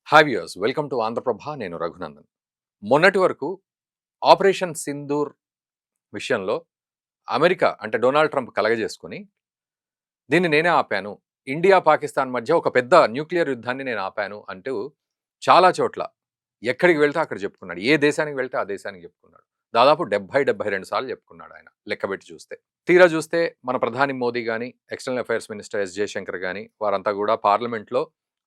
Hi viewers, welcome to Andhra Prabha. నేను రఘునందన్. మొన్నటి వరకు ఆపరేషన్ సింధూర్ విషయంలో అమెరికా అంటే డొనాల్డ్ ట్రంప్ కలగజేసుకొని దీన్ని నేనే ఆపాను, ఇండియా పాకిస్తాన్ మధ్య ఒక పెద్ద న్యూక్లియర్ యుద్ధాన్ని నేను ఆపాను అంటూ చాలా చోట్ల ఎక్కడికి వెళ్తే అక్కడ చెప్పుకున్నాడు. ఏ దేశానికి వెళ్తే ఆ దేశానికి చెప్పుకున్నాడు. దాదాపు 72 సార్లు చెప్పుకున్నాడు ఆయన లెక్కబెట్టి చూస్తే. తీరా చూస్తే మన ప్రధాని మోదీ కానీ, external affairs minister S Jaishankar కానీ వారంతా కూడా పార్లమెంట్లో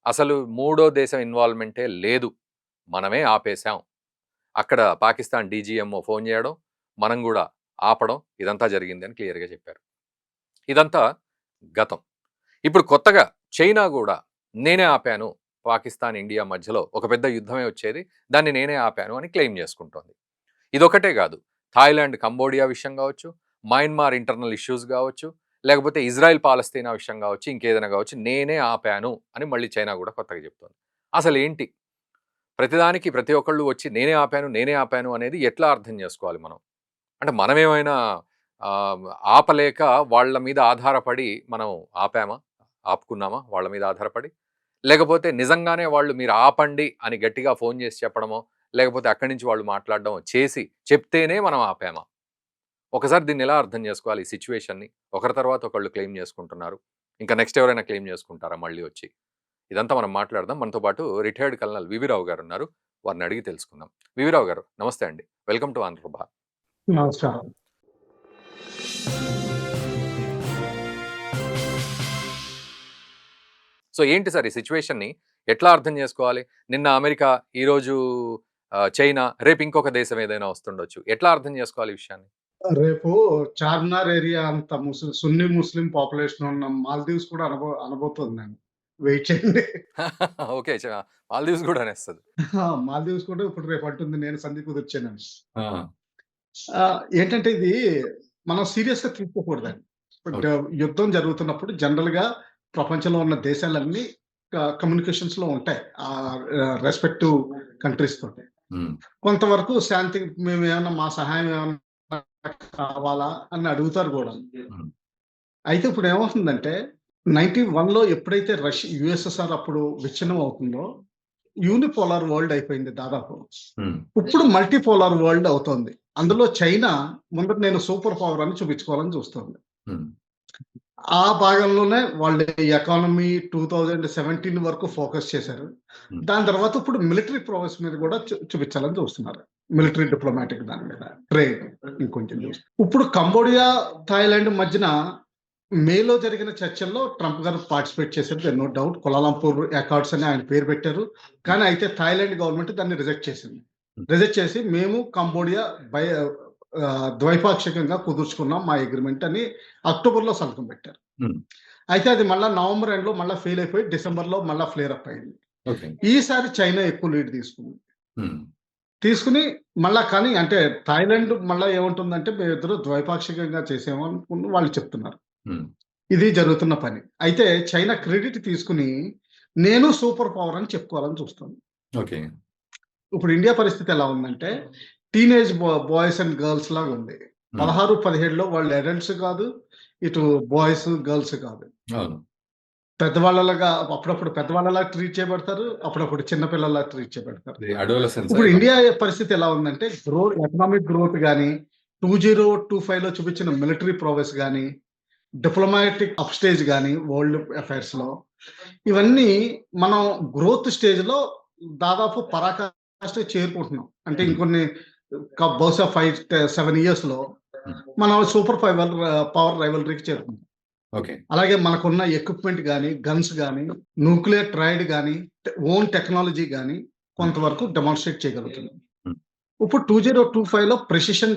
అసలు మూడో దేశం ఇన్వాల్వ్మెంటే లేదు, మనమే ఆపేశాం, అక్కడ పాకిస్తాన్ డీజీఎంఓ ఫోన్ చేయడం, మనం కూడా ఆపడం, ఇదంతా జరిగింది అని క్లియర్గా చెప్పారు. ఇదంతా గతం. ఇప్పుడు కొత్తగా చైనా కూడా నేనే ఆపాను, పాకిస్తాన్ ఇండియా మధ్యలో ఒక పెద్ద యుద్ధమే వచ్చేది, దాన్ని నేనే ఆపాను అని క్లెయిమ్ చేసుకుంటోంది. ఇదొకటే కాదు, థాయిలాండ్ కంబోడియా విషయం కావచ్చు, మయన్మార్ ఇంటర్నల్ ఇష్యూస్ కావచ్చు, లేకపోతే ఇజ్రాయెల్ పాలస్తీనా విషయం కావచ్చు, ఇంకేదైనా కావచ్చు, నేనే ఆపాను అని మళ్ళీ చైనా కూడా కొత్తగా చెప్తోంది. అసలు ఏంటి ప్రతిదానికి ప్రతి ఒక్కళ్ళు వచ్చి నేనే ఆపాను నేనే ఆపాను అనేది ఎట్లా అర్థం చేసుకోవాలి మనం? అంటే మనమేమైనా ఆపలేక వాళ్ళ మీద ఆధారపడి మనం ఆపామా, ఆపుకున్నామా వాళ్ళ మీద ఆధారపడి? లేకపోతే నిజంగానే వాళ్ళు మీరు ఆపండి అని గట్టిగా ఫోన్ చేసి చెప్పడమో, లేకపోతే అక్కడి నుంచి వాళ్ళు మాట్లాడడం చేసి చెప్తేనే మనం ఆపామా? ఒకసారి దీన్ని ఎలా అర్థం చేసుకోవాలి ఈ సిచ్యువేషన్ని? ఒకరి తర్వాత ఒకళ్ళు క్లెయిమ్ చేసుకుంటున్నారు. ఇంకా నెక్స్ట్ ఎవరైనా క్లెయిమ్ చేసుకుంటారా మళ్ళీ వచ్చి? ఇదంతా మనం మాట్లాడదాం. మనతో పాటు రిటైర్డ్ కల్నల్ వివిరావు గారు ఉన్నారు. వారిని అడిగి తెలుసుకుందాం. వివిరావు గారు నమస్తే అండి. Welcome to Andhra Prabha. నమస్కారం. సో ఏంటి సార్ ఈ సిచ్యువేషన్‌ని ఎట్లా అర్థం చేసుకోవాలి? నిన్న అమెరికా, ఈరోజు చైనా, రేపు ఇంకొక దేశం ఏదైనా వస్తుండొచ్చు. ఎట్లా అర్థం చేసుకోవాలి ఈ విషయాన్ని? రేపు చార్మినార్ ఏరియా అంత సున్నీ ముస్లిం పాపులేషన్ ఉన్న మాల్దీవ్స్ కూడా అనబోతుందండి. వెయిట్ చేయండి. ఓకే. మాల్దీవ్స్ కూడా అనేస్తది. మాల్దీవ్స్ కూడా ఇప్పుడు రేపు అంటుంది నేను సంధి కుదిర్చానని. ఆ! ఏంటంటే ఇది మనం సీరియస్‌గా తీసుకోకూడదండి. ఓకే. యుద్ధం జరుగుతున్నప్పుడు జనరల్‌గా ప్రపంచంలో ఉన్న దేశాలన్నీ కమ్యూనికేషన్స్‌లో ఉంటాయి. రెస్పెక్టివ్ కంట్రీస్ తోటి. హ్మ్. కొంతవరకు శాంతి మేమేమన్నా మా సహాయం ఏమన్నా కావాలా అని అడుగుతారు గూడా. హ్మ్. అయితే ఇప్పుడేమవుతుందంటే 91లో ఎప్పుడైతే యుఎస్ఎస్ఆర్ అప్పుడు విచ్ఛిన్నం అవుతుందో, యూనిపోలార్ వరల్డ్ అయిపోయింది దాదాపు. హ్మ్. ఇప్పుడు మల్టీపోలార్ వరల్డ్ అవుతోంది. అందులో చైనా ముందట నేను సూపర్ పవర్ అని చూపించుకోవాలని చూస్తోంది. హ్మ్. ఆ భాగంలోనే వాళ్ళు ఎకానమీ 2017 వరకు ఫోకస్ చేశారు. హ్మ్. దాని తర్వాత ఇప్పుడు మిలిటరీ ప్రోగ్రెస్ మీద కూడా చూపించాలని చూస్తున్నారు. మిలిటరీ డిప్లొమాటిక్ దాని మీద ట్రేడ్ ఇంకొంచెం ఇప్పుడు కంబోడియా, థాయిలాండ్ మధ్యన మేలో జరిగిన చర్చల్లో ట్రంప్ గారు పార్టిసిపేట్ చేశారు. No doubt. కులాలంపూర్ అకార్డ్స్ అని ఆయన పేరు పెట్టారు. కానీ అయితే థాయిలాండ్ గవర్నమెంట్ దాన్ని రిజెక్ట్ చేసింది. రిజెక్ట్ చేసి మేము కంబోడియా ద్వైపాక్షికంగా కుదుర్చుకున్నాం మా అగ్రిమెంట్ అని అక్టోబర్‌లో సంతకం పెట్టారు. హ్మ్. అయితే అది మళ్ళా నవంబర్ ఎండ్‌లో మళ్ళా ఫెయిల్ అయిపోయి డిసెంబర్‌లో మళ్ళా ఫ్లేర్ అప్ అయింది. ఓకే. ఈసారి చైనా ఎక్కువ లీడ్ తీసుకుంది. హ్మ్. తీసుకొని మళ్ళా కానీ అంటే థాయిలాండ్ మళ్ళా ఏమంటుందంటే మేమిద్దరం ద్వైపాక్షికంగా చేసాము అనుకుని వాళ్ళు చెప్తున్నారు. హ్మ్. ఇది జరుగుతున్న పని. అయితే చైనా క్రెడిట్ తీసుకొని నేను సూపర్ పవర్ అని చెప్పుకోవాలని చూస్తుంది. ఓకే. ఇప్పుడు ఇండియా పరిస్థితి ఎలా ఉందంటే టీనేజ్ బాయ్స్ అండ్ గర్ల్స్ లాగా ఉంది. హ్మ్. 16, 17లో వాళ్ళు అడల్ట్స్ కాదు. ఇటు బాయ్స్, గర్ల్స్ కాదు. అవును. పెద్దవాళ్ళలాగా అప్పుడప్పుడు పెద్దవాళ్ళలాగా ట్రీట్ చేయబడతారు. అప్పుడప్పుడు చిన్న పిల్లల్లాగా ట్రీట్ చేయబడతారు. ఇది అడోలసెన్సా ఇప్పుడు ఎలా? ఇండియా పరిస్థితి ఎలా ఉందంటే ఎకనామిక్ గ్రోత్ గాని, 2025లో చూపించిన మిలిటరీ ప్రోగ్రెస్ గాని, డిప్లొమాటిక్ అప్ స్టేజ్ గాని వరల్డ్ అఫైర్స్‌లో ఇవన్నీ మనం గ్రోత్ స్టేజ్‌లో దాదాపు పరాకాష్ఠకి చేరుకుంటున్నాం. అంటే హ్మ్. ఇంకొన్ని బహుశా 5, 7 ఇయర్స్‌లో హ్మ్. మనం సూపర్ పవర్ రైవలరీకి చేరుకుంటాం. ఓకే. అలాగే మనకున్న ఎక్విప్‌మెంట్ గాని, గన్స్ గాని, న్యూక్లియర్ ట్రైడ్ గాని, ఓన్ టెక్నాలజీ గాని హ్మ్. కొంతవరకు డెమాన్‌స్ట్రేట్ చేయగలుగుతున్నాం. హ్మ్. ఇప్పుడు 2025లో ప్రెసిషన్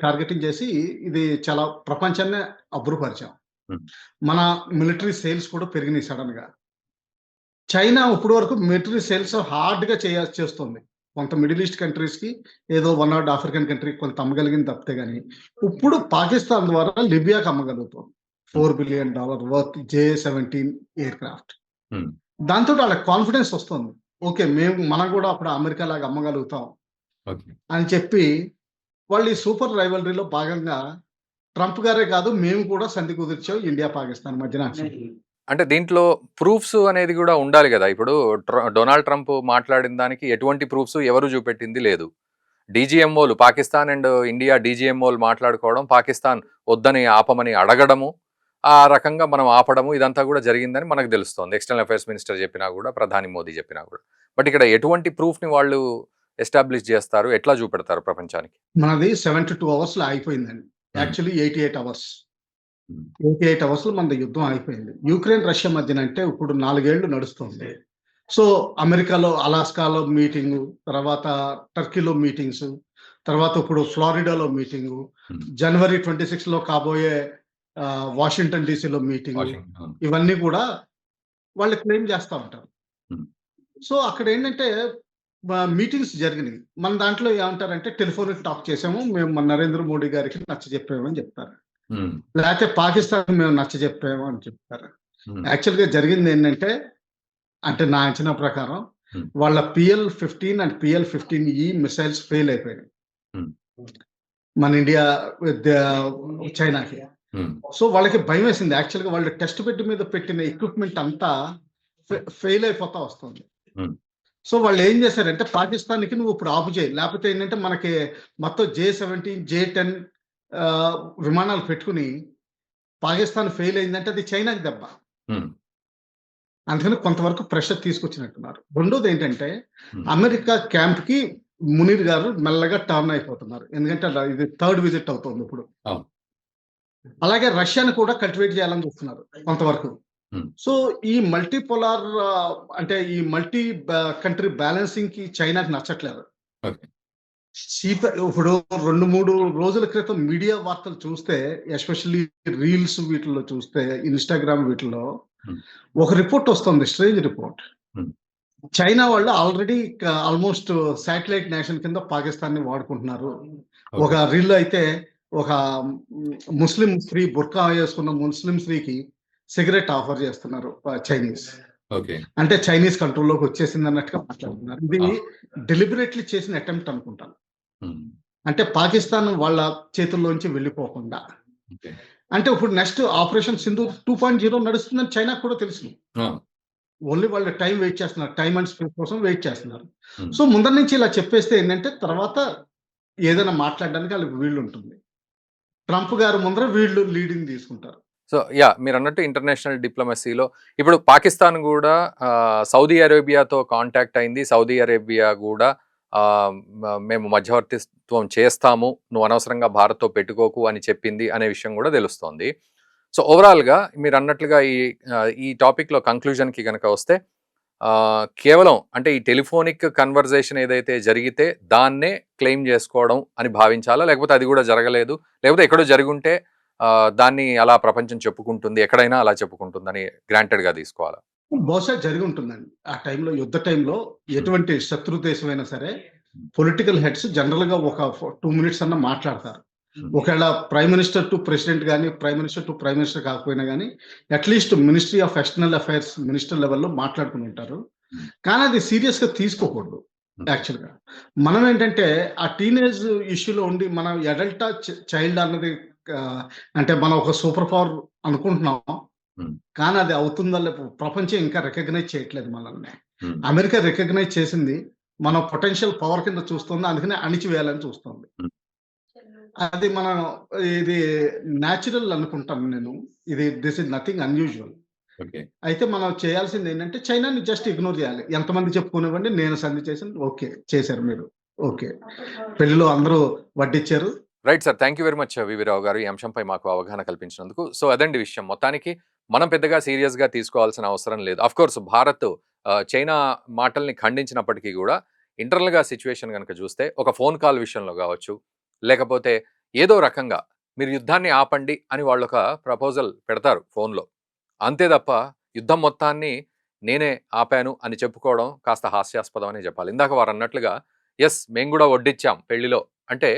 టార్గెటింగ్ చేసి ఇది చాలా ప్రపంచాన్నే అబ్బురపరిచాం. హ్మ్. మన మిలిటరీ సేల్స్ కూడా పెరిగినాయి సడెన్‌గా. చైనా ఇప్పటి వరకు మిలిటరీ సేల్స్ హార్డ్‌గా చేస్తుంది. కొంత మిడిల్ ఈస్ట్ కంట్రీస్‌కి ఏదో వన్ ఆర్ ఆఫ్రికన్ కంట్రీకి కొంత అమ్మగలిగింది తప్పితే గాని, ఇప్పుడు పాకిస్తాన్ ద్వారా లిబియాకి అమ్మగలుగుతుంది. హ్మ్. $4 బిలియన్ వర్త్ జే-17 ఎయిర్‌క్రాఫ్ట్. హ్మ్. దాంతోటి వాళ్ళకి కాన్ఫిడెన్స్ వస్తుంది. ఓకే. మనం కూడా అప్పుడు అమెరికా లాగా అమ్మగలుగుతాం ఓకే. అని చెప్పి వాళ్ళు ఈ సూపర్ రైవలరీలో భాగంగా ట్రంప్ గారే కాదు మేము కూడా సంధి కుదిర్చాం ఇండియా, పాకిస్తాన్ మధ్యన అని. అంటే దీంట్లో ప్రూఫ్స్ అనేది కూడా ఉండాలి కదా! ఇప్పుడు డొనాల్డ్ ట్రంప్ మాట్లాడిన దానికి ఎటువంటి ప్రూఫ్స్ ఎవరు చూపెట్టింది లేదు. డీజీఎంఓలు పాకిస్తాన్ అండ్ ఇండియా డీజీఎంఓలు మాట్లాడుకోవడం, పాకిస్తాన్ వద్దని ఆపమని అడగడము, ఆ రకంగా మనం ఆపడము ఇదంతా కూడా జరిగిందని మనకు తెలుస్తోంది. ఎక్స్టర్నల్ అఫైర్స్ మినిస్టర్ చెప్పినా కూడా, ప్రధాని మోదీ చెప్పినా కూడా. బట్ ఇక్కడ ఎటువంటి ప్రూఫ్‌ని వాళ్ళు ఎస్టాబ్లిష్ చేస్తారు? ఎట్లా చూపెడతారు ప్రపంచానికి? మనది 72 అవర్స్‌లో అయిపోయిందండి. Actually 88 hours. 88 అవర్స్‌లో మనది యుద్ధం అయిపోయింది. యుక్రెయిన్, రష్యా మధ్యన అంటే ఇప్పుడు 4 ఏళ్లు నడుస్తుంది. సో, అమెరికాలో అలాస్కాలో మీటింగు, తర్వాత టర్కీలో మీటింగ్స్, తర్వాత ఇప్పుడు ఫ్లోరిడాలో మీటింగు, జనవరి 26లో కాబోయే వాషింగ్టన్ డీసీలో మీటింగు, వాషింగ్టన్. ఇవన్నీ కూడా వాళ్ళు క్లెయిమ్ చేస్తా ఉంటారు. హ్మ్. సో, అక్కడేంటంటే మీటింగ్స్ జరిగినాయి. మన దాంట్లో ఏమంటారంటే టెలిఫోనిక్ టాక్ చేసాము. మేము మన నరేంద్ర మోడీ గారికి నచ్చజెప్పామని చెప్తారు. హ్మ్. లేతే పాకిస్తాన్‌కి మేము నచ్చజెప్పాము అని చెప్తారు. హ్మ్. యాక్చువల్‌గా జరిగిందేంటంటే, అంటే నా అంచనా ప్రకారం హ్మ్. వాళ్ళ PL-15 and PL-15E missiles fail అయిపోయినాయి. హ్మ్. మన ఇండియా విత్ చైనాకి. హ్మ్. సో, వాళ్ళకి భయమేసింది. యాక్చువల్‌గా వాళ్ళు టెస్ట్ బెడ్ మీద పెట్టిన ఎక్విప్‌మెంట్ అంతా ఫెయిల్ అయిపోతా వస్తుంది. హ్మ్. సో, వాళ్ళేం జేశారంటే పాకిస్తాన్‌కి నువ్వు ఇప్పుడు ఆపు చేయి. లేపోతే ఏంటంటే మనకి మొత్తం J-17, J-10 విమానాలు పెట్టుకొని పాకిస్తాన్ ఫెయిల్ అయిందంటే అది చైనాకి దెబ్బ. హ్మ్. అందుకని కొంతవరకు ప్రెషర్ తీసుకొచ్చినట్టున్నారు. రెండోదేంటంటే హ్మ్. అమెరికా క్యాంప్‌కి మునీర్ గారు మెల్లగా టర్న్ అయిపోతున్నారు. ఎందుకంటే ఇది థర్డ్ విజిట్ అవుతుంది ఇప్పుడు. అవును. అలాగే రష్యాని కూడా కల్టివేట్ చేయాలని చూస్తున్నారు కొంతవరకు. హ్మ్. సో, ఈ మల్టీపోలార్ అంటే ఈ మల్టీ కంట్రీ బ్యాలెన్సింగ్‌కి చైనాకి నచ్చట్లేదు. ఓకే. ఇప్పుడు 2, 3 రోజుల క్రితం మీడియా వార్తలు చూస్తే, ఎస్పెషల్లీ రీల్స్ వీటిల్లో చూస్తే, ఇన్‌స్టాగ్రామ్ వీటిల్లో హ్మ్. ఒక రిపోర్ట్ వస్తుంది. Strange report. హ్మ్. చైనా వాళ్ళు ఆల్రెడీ ఆల్‌మోస్ట్ శాటిలైట్ నేషన్ కింద పాకిస్తాన్‌ని వాడుకుంటున్నారు. ఒక ఓకే. రీల్‌లో అయితే ఒక ముస్లిం స్త్రీ బుర్కా వేసుకున్న ముస్లిం స్త్రీకి సిగరెట్ ఆఫర్ చేస్తున్నారు చైనీస్. ఓకే. అంటే చైనీస్ కంట్రోల్‌లోకి వచ్చేసిందన్నట్టుగా మాట్లాడుతున్నారు. ఇది ఆ! డెలిబరేట్‌లీ చేసిన అటెంప్ట్ అనుకుంటాను. హ్మ్. అంటే పాకిస్తాన్ వాళ్ళ చేతుల్లోంచి వెళ్ళిపోకుండా. ఓకే. అంటే ఇప్పుడు నెక్స్ట్ ఆపరేషన్ సింధూర్ 2.0 నడుస్తుందని చైనాకు కూడా తెలుసు. ఆ! ఓన్లీ వాళ్ళు టైమ్ వెయిట్ చేస్తున్నారు. టైమ్ అండ్ స్పేస్ కోసం వెయిట్ చేస్తున్నారు. హ్మ్. సో, ముందర నుంచి ఇలా చెప్పేస్తే ఏంటంటే తర్వాత ఏదైనా మాట్లాడడానికి ఆళ్ళకి వీలుంటుంది. ట్రంప్ గారు ముందర వీళ్ళు లీడింగ్ తీసుకుంటారు. So, yeah! మీరన్నట్టు ఇంటర్నేషనల్ డిప్లొమసీలో ఇప్పుడు పాకిస్తాన్ గూడా సౌదీ అరేబియాతో కాంటాక్ట్ అయింది. సౌదీ అరేబియా గూడా మేము మధ్యవర్తిత్వం చేస్తాము. నువ్వు అనవసరంగా భారత్‌తో పెట్టుకోకు అని చెప్పింది అనే విషయం గూడా తెలుస్తోంది. సో, ఓవరాల్‌గా మీరన్నట్లుగా ఈ టాపిక్‌లో కంక్లూజన్‌కి గనక వస్తే కేవలం అంటే ఈ టెలిఫోనిక్ కన్వర్జేషన్ ఏదైతే జరిగితే దాన్నే క్లెయిమ్ జేసుకోవడం అని భావించాలా? లేకపోతే అది గూడా జరగలేదు. లేకపోతే ఎక్కడో జరిగుంటే దాన్ని అలా ప్రపంచం చెప్పుకుంటుంది. ఎక్కడైనా అలా చెప్పుకుంటుందని గ్రాంటెడ్‌గా తీసుకోవాలా? బహుశా జరిగుంటుందండి. ఆ టైంలో యుద్ధ టైంలో హ్మ్. ఎటువంటి శత్రు దేశమైనా సరే హ్మ్. పొలిటికల్ హెడ్స్ జనరల్‌గా ఒక 2 మినిట్స్ అన్నా మాట్లాడతారు. హ్మ్. ఒకవేళ ప్రైమ్ మినిస్టర్ టు ప్రెసిడెంట్ గాని, prime minister to prime minister కాకపోయినా గాని, at least ministry of external affairs minister లెవెల్‌లో మాట్లాడుకొని ఉంటారు. హ్మ్. కానీ అది సీరియస్‌గా తీసుకోకూడదు ఓకే. యాక్చువల్‌గా. మనం ఏంటంటే ఆ టీనేజ్ ఇష్యూలో ఉండి మనం అడల్టా, చైల్డా అన్నది అంటే మనం ఒక సూపర్ పవర్ అనుకుంటున్నాం. హ్మ్. కానీ అది అవుతుందా ప్రపంచం ఇంకా రికగ్నైజ్ చేయట్లేదు మనల్ని. హ్మ్. అమెరికా రికగ్నైజ్ చేసింది. మనం పొటెన్షియల్ పవర్ కింద చూస్తుంది. అందుకనే అణిచివేయాలని చూస్తుంది. హ్మ్. అది మనం ఇది నేచురల్ అనుకుంటాను నేను. This is nothing unusual. Okay. అయితే మనం చేయాల్సిందేంటంటే చైనాని జస్ట్ ఇగ్నోర్ చేయాలి. ఎంతమంది చెప్పుకోనివ్వండి నేను సంధి చేశాను. ఓకే. చేశారు మీరు. ఓకే. పెళ్లిలో అందరూ వడ్డిచ్చారు. Right sir. Thank you very much V V Rao garu. ఈ అంశంపై మాకు అవగాహన కల్పించినందుకు. సో, అదండి విషయం. మొత్తానికి మనం పెద్దగా సీరియస్‌గా తీసుకోవాల్సిన అవసరం లేదు. ఆఫ్‌కోర్స్ భారత్ చైనా మాటల్ని ఖండించినప్పటికీ గూడా ఇంటర్నల్‌గా సిట్యుయేషన్ గనక చూస్తే ఒక ఫోన్ కాల్ విషయంలో గావచ్చు, లేకపోతే ఏదో రకంగా మీరు యుద్ధాన్ని ఆపండి అని వాళ్ళొక ప్రపోజల్ పెడతారు ఫోన్‌లో. అంతే తప్ప యుద్ధం మొత్తాన్ని నేనే ఆపాను అని చెప్పుకోవడం కాస్త హాస్యాస్పదం అనే చెప్పాలి. ఇందాక వారన్నట్లుగా యెస్ మేము గూడా వడ్డిచ్చాం పెళ్లిలో. అంటే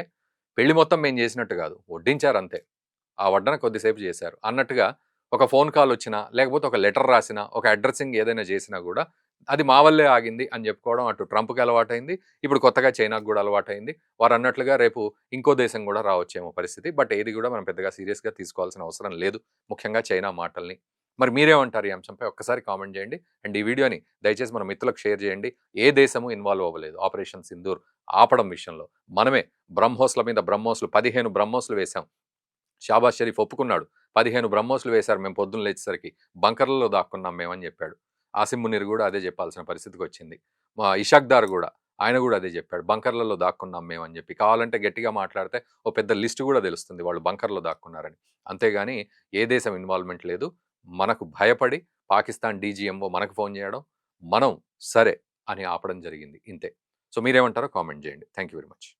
పెళ్లి మొత్తం మేము చేసినట్టు కాదు. వడ్డించారంతే. ఆ వడ్డన కొద్దిసేపు చేశారు. అన్నట్టుగా ఒక ఫోన్ కాల్ వచ్చినా, లేకపోతే ఒక లెటర్ రాసినా, ఒక అడ్రెస్సింగ్ ఏదైనా చేసినా గూడా అది మా వల్లే ఆగింది అని చెప్పుకోవడం అటు ట్రంప్‌కి అలవాటైంది. ఇప్పుడు కొత్తగా చైనాకు గూడా అలవాటైంది. వారన్నట్లుగా రేపు ఇంకో దేశం గూడా రావచ్చేమో పరిస్థితి. బట్ ఏది గూడా మనం పెద్దగా సీరియస్‌గా తీసుకోవాల్సిన అవసరం లేదు. ముఖ్యంగా చైనా మాటల్ని. మరి మీరేమంటారు ఈ అంశంపై? ఒక్కసారి కామెంట్ చేయండి. అండ్ ఈ వీడియోని దయచేసి మన మిత్రులకు షేర్ చేయండి. ఏ దేశము ఇన్వాల్వ్ అవ్వలేదు ఆపరేషన్ సింధూర్ ఆపడం విషయంలో. మనమే బ్రహ్మోస్‌ల మీద బ్రహ్మోస్‌లు 15 బ్రహ్మోస్‌లు వేశాం. షాబాజ్ షరీఫ్ ఒప్పుకున్నాడు. 15 బ్రహ్మోస్‌లు వేశారు మేము పొద్దున్న లేచేసరికి. బంకర్‌లలో దాక్కున్నాం మేమని చెప్పాడు. ఆసిం మునీర్ గూడా అదే చెప్పాల్సిన పరిస్థితికొచ్చింది. మా ఇషాక్ దార్ గూడా, ఆయన గూడా అదే చెప్పాడు. బంకర్‌లలో దాక్కున్నాం మేమని చెప్పి. కావాలంటే గట్టిగా మాట్లాడితే ఓ పెద్ద లిస్ట్ గూడా తెలుస్తుంది వాళ్ళు బంకర్‌లో దాక్కున్నారని. అంతేగాని ఏ దేశం ఇన్వాల్వ్‌మెంట్ లేదు. మనకు భయపడి పాకిస్తాన్ డీజీఎంఓ మనకు ఫోన్ చేయడం, మనం సరే అని ఆపడం జరిగింది. ఇంతే. సో మీరేమంటారో కామెంట్ చేయండి. Thank you very much.